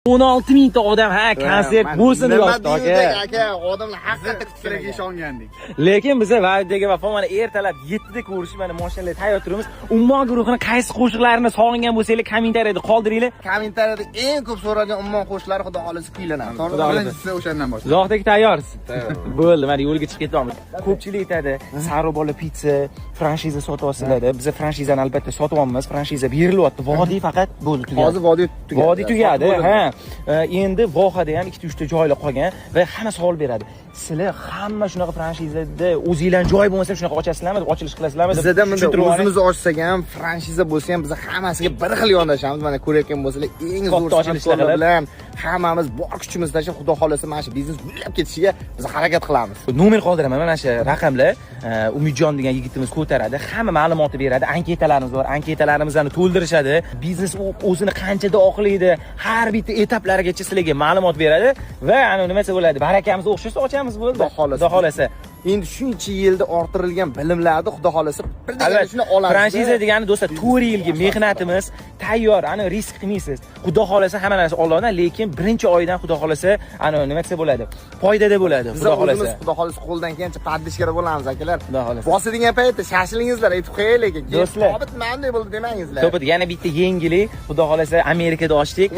16 ta odam konsert bo'lsin deb yozdi aka. Odamlar haqiqatda kutib ishongandik. Lekin biz Va'daga vafo mana ertalab 7 da ko'rish mana mashinalar tayyor turibmiz. Ummon guruhining qaysi qo'shiqlarini sog'ingan bo'lsangiz kommentariyada qoldiringlar. Kommentariyada eng ko'p so'ralgan Ummon qo'shiqlari xudo xolisi kuylanadi. Birinchisi o'shandan boshlaydi. Zohdek tayyorsiz? Bo'ldi, mana yo'lga chiqib ketamiz. Ko'pchilik aytadi, Sarobola pitsa franshiza sotyapsizlar. Biz franshizani albatta sotyapmiz. Franshiza berilyapti. Vodiy faqat bo'ldi tugadi. Hozir vodiy tugadi. Vodiy tugadi, ha. Endi vohada ham 2-3 ta joylar qolgan va hamma savol beradi. Sizlar hamma shunaqa franshizada o'zingizlar joy bo'lmasa shunaqa ochasizlarmi, ochilish qilasizlarmi? Bizda bunday o'zimiz ochsak ham, franshiza bo'lsa ham biz hammasiga bir xil yondashamiz. Mana ko'rayotgan bo'lsanglar, eng zo'r ochilishlar bilan hammamiz bor kuchimizni tashlab, xudo xolasa mana shu biznes gullab ketishiga biz harakat qilamiz. Nomer qoldiraman, mana shu raqamlar Umidjon degan yigitimiz ko'taradi, hamma ma'lumotni beradi, anketalarimiz bor, anketalarimizni to'ldirishadi, biznes o'zini qanchada oqlaydi, har bitta etaplarigacha sizlarga ma'lumot beradi va ana nima desa bo'ladi, barakamiz o'xshasa ochamiz bo'ldi. Xudo xolasa. Endi shuncha yilda orttirilgan bilimlarni xudo xolasa birdan shuni olamiz. Franchiza degani do'stlar 4 yilga mehnatimiz tayyor, ana risk qilmaysiz. Xudo xolasa hamma narsa oladi, lekin birinchi oydan xudo xolasa ana nima desa bo'ladi, foydada bo'ladi. Xudo xolasa. Xudo xolasa qo'ldan kelgancha paddishkara bo'lamiz akalar. Xudo xolasa. Bosadigan paytda shashilingizlar aytib qo'yaylik lekin. Do'stlar, Tobit manday bo'ldi demangizlar. Tobit yana bitta yangilik, xudo xolasa Amerikada ochdik.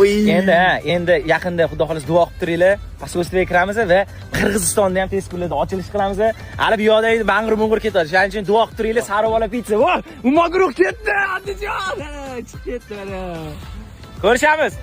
Endi yaqinda xudo xolasa duo qilib turinglar. Asosga kiramiz va Qirg'izistonda ham tez kunlarda ochilish qilamiz. Hali bu yoqda bang'ir-bung'ir ketadi. Shuning uchun duo qilib turinglar. Sarobola pitsa. Voy, Ummon guruh ketdi. Andijon. Chiqib ketdi. Ko'rishamiz.